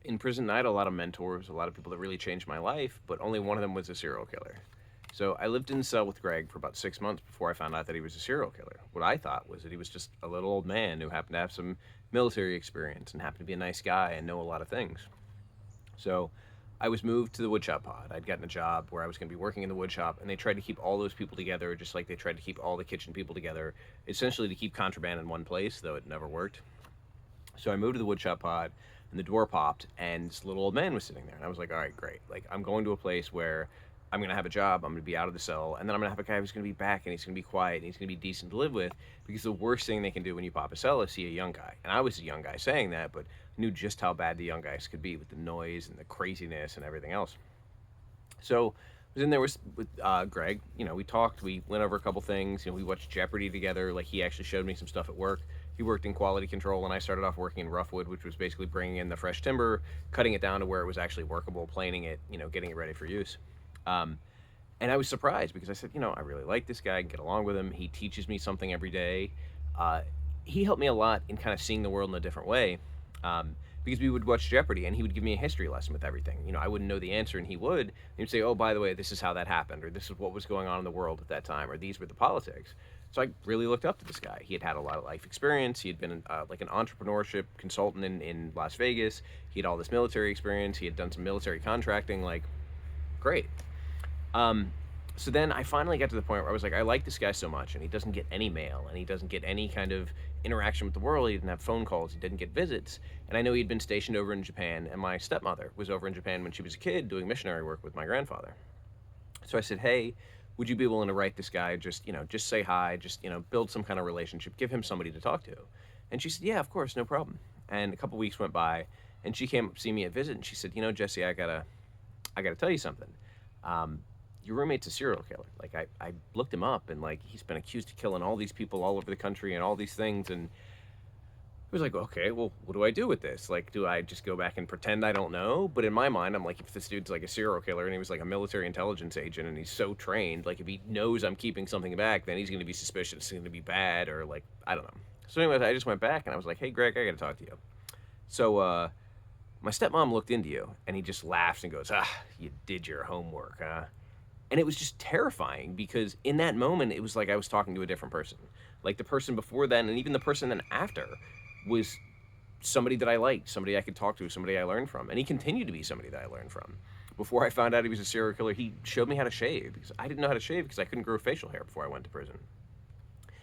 In prison, I had a lot of mentors, a lot of people that really changed my life, but only one of them was a serial killer. So I lived in a cell with Greg for about 6 months before I found out that he was a serial killer. What I thought was that he was just a little old man who happened to have some military experience and happened to be a nice guy and know a lot of things. So I was moved to the woodshop pod. I'd gotten a job where I was going to be working in the woodshop, and they tried to keep all those people together, just like they tried to keep all the kitchen people together, essentially to keep contraband in one place, though it never worked. So I moved to the woodshop pod, and the door popped, and this little old man was sitting there. And I was like, all right, great. Like, I'm going to a place where I'm going to have a job, I'm going to be out of the cell, and then I'm going to have a guy who's going to be back, and he's going to be quiet, and he's going to be decent to live with, because the worst thing they can do when you pop a cell is see a young guy. And I was a young guy saying that, but knew just how bad the young guys could be with the noise and the craziness and everything else. So I was in there with Greg. You know, we talked. We went over a couple things. You know, we watched Jeopardy together. Like he actually showed me some stuff at work. He worked in quality control, and I started off working in roughwood, which was basically bringing in the fresh timber, cutting it down to where it was actually workable, planing it, you know, getting it ready for use. Um, and I was surprised because I said, you know, I really like this guy. I can get along with him. He teaches me something every day. Uh, he helped me a lot in kind of seeing the world in a different way. Because we would watch Jeopardy and he would give me a history lesson with everything. You know, I wouldn't know the answer and he would. He'd say, oh, by the way, this is how that happened, or this is what was going on in the world at that time, or these were the politics. So I really looked up to this guy. He had had a lot of life experience. He had been like an entrepreneurship consultant in Las Vegas. He had all this military experience. He had done some military contracting. Like, great. Um, so then I finally got to the point where I was like, I like this guy so much, and he doesn't get any mail, and he doesn't get any kind of interaction with the world. He didn't have phone calls. He didn't get visits. And I know he'd been stationed over in Japan, and my stepmother was over in Japan when she was a kid doing missionary work with my grandfather. So I said, hey, would you be willing to write this guy? Just, you know, just say hi, just, you know, build some kind of relationship, give him somebody to talk to. And she said, yeah, of course, no problem. And a couple weeks went by, and she came up to see me at visit, and she said, you know, Jesse, I gotta tell you something. Um, your roommate's a serial killer. Like I looked him up and like he's been accused of killing all these people all over the country and all these things. And I was like, okay, well, what do I do with this? Like, do I just go back and pretend I don't know? But in my mind, I'm like, if this dude's like a serial killer and he was like a military intelligence agent and he's so trained, like if he knows I'm keeping something back, then he's going to be suspicious. It's going to be bad or like, I don't know. So anyways, I just went back and I was like, hey, Greg, I got to talk to you. So, my stepmom looked into you and he just laughs and goes, ah, you did your homework, huh? And it was just terrifying because in that moment it was like I was talking to a different person. Like the person before then and even the person then after was somebody that I liked, somebody I could talk to, somebody I learned from. And he continued to be somebody that I learned from. Before I found out he was a serial killer, he showed me how to shave because I didn't know how to shave because I couldn't grow facial hair before I went to prison.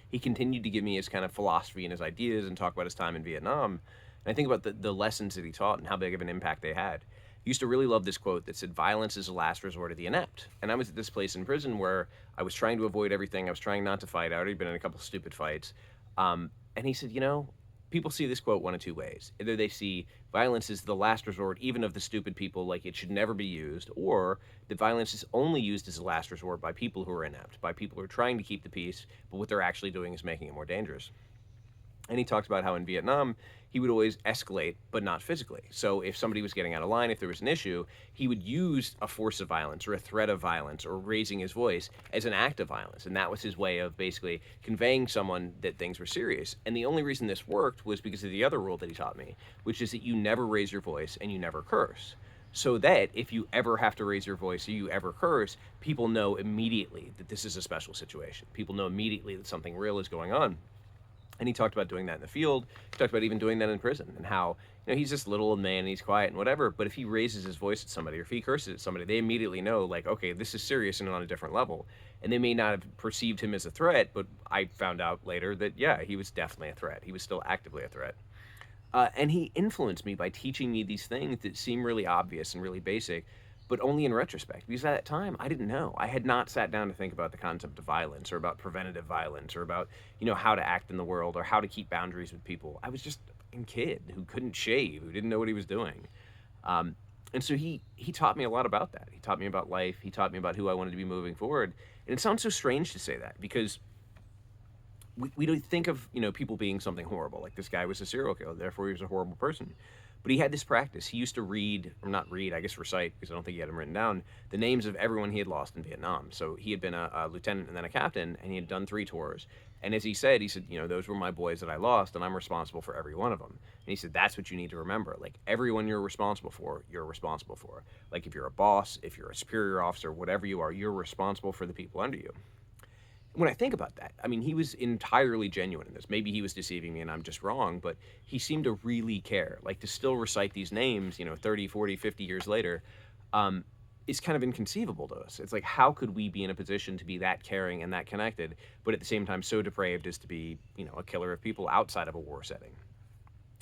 He continued to give me his kind of philosophy and his ideas and talk about his time in Vietnam. And I think about the lessons that he taught and how big of an impact they had. He used to really love this quote that said, violence is the last resort of the inept. And I was at this place in prison where I was trying to avoid everything. I was trying not to fight. I'd already been in a couple of stupid fights. And he said, you know, people see this quote one of two ways. Either they see violence is the last resort, even of the stupid people, like it should never be used, or that violence is only used as a last resort by people who are inept, by people who are trying to keep the peace, but what they're actually doing is making it more dangerous. And he talks about how in Vietnam, he would always escalate, but not physically. So if somebody was getting out of line, if there was an issue, he would use a force of violence or a threat of violence or raising his voice as an act of violence. And that was his way of basically conveying someone that things were serious. And the only reason this worked was because of the other rule that he taught me, which is that you never raise your voice and you never curse. So that if you ever have to raise your voice or you ever curse, people know immediately that this is a special situation. People know immediately that something real is going on. And he talked about doing that in the field. He talked about even doing that in prison and how, you know, he's this little old man and he's quiet and whatever. But if he raises his voice at somebody or if he curses at somebody, they immediately know, like, okay, this is serious and on a different level. And they may not have perceived him as a threat, but I found out later that, yeah, he was definitely a threat. He was still actively a threat. And he influenced me by teaching me these things that seem really obvious and really basic, but only in retrospect. Because at that time, I didn't know. I had not sat down to think about the concept of violence or about preventative violence or about, you know, how to act in the world or how to keep boundaries with people. I was just a kid who couldn't shave, who didn't know what he was doing. And so he taught me a lot about that. He taught me about life. He taught me about who I wanted to be moving forward. And it sounds so strange to say that because we don't think of, you know, people being something horrible. Like this guy was a serial killer, therefore he was a horrible person. But he had this practice. He used to read, or not read, I guess recite, because I don't think he had them written down, the names of everyone he had lost in Vietnam. So he had been a lieutenant and then a captain, and he had done 3 tours. And as he said, you know, those were my boys that I lost, and I'm responsible for every one of them. And he said, that's what you need to remember. Like, everyone you're responsible for, you're responsible for. Like, if you're a boss, if you're a superior officer, whatever you are, you're responsible for the people under you. When I think about that, I mean, he was entirely genuine in this. Maybe he was deceiving me and I'm just wrong, but he seemed to really care. Like, to still recite these names, you know, 30, 40, 50 years later, um, is kind of inconceivable to us. It's like, how could we be in a position to be that caring and that connected, but at the same time so depraved as to be, you know, a killer of people outside of a war setting?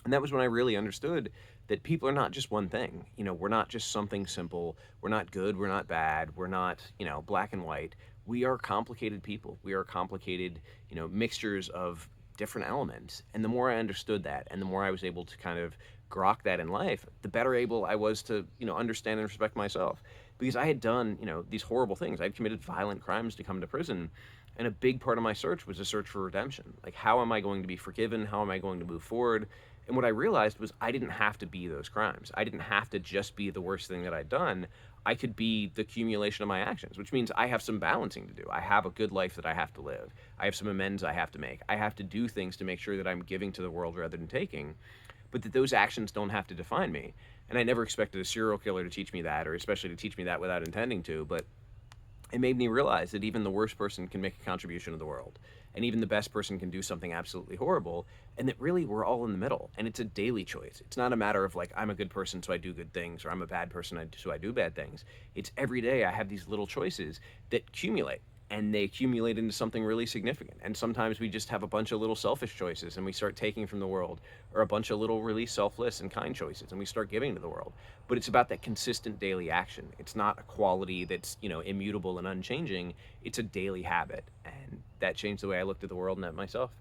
And that was when I really understood that people are not just one thing. You know, we're not just something simple. We're not good. We're not bad. We're not, you know, black and white. We are complicated people. We are complicated, you know, mixtures of different elements. And the more I understood that and the more I was able to kind of grok that in life, the better able I was to, you know, understand and respect myself. Because I had done, you know, these horrible things. I'd committed violent crimes to come to prison. And a big part of my search was a search for redemption. Like, how am I going to be forgiven? How am I going to move forward? And what I realized was I didn't have to be those crimes. I didn't have to just be the worst thing that I'd done. I could be the accumulation of my actions, which means I have some balancing to do. I have a good life that I have to live. I have some amends I have to make. I have to do things to make sure that I'm giving to the world rather than taking, but that those actions don't have to define me. And I never expected a serial killer to teach me that, or especially to teach me that without intending to, but it made me realize that even the worst person can make a contribution to the world. And even the best person can do something absolutely horrible. And that really we're all in the middle. And it's a daily choice. It's not a matter of like, I'm a good person, so I do good things, or I'm a bad person, so I do bad things. It's every day I have these little choices that accumulate. And they accumulate into something really significant. And sometimes we just have a bunch of little selfish choices and we start taking from the world, or a bunch of little really selfless and kind choices and we start giving to the world. But it's about that consistent daily action. It's not a quality that's, you know, immutable and unchanging. It's a daily habit. And that changed the way I looked at the world and at myself.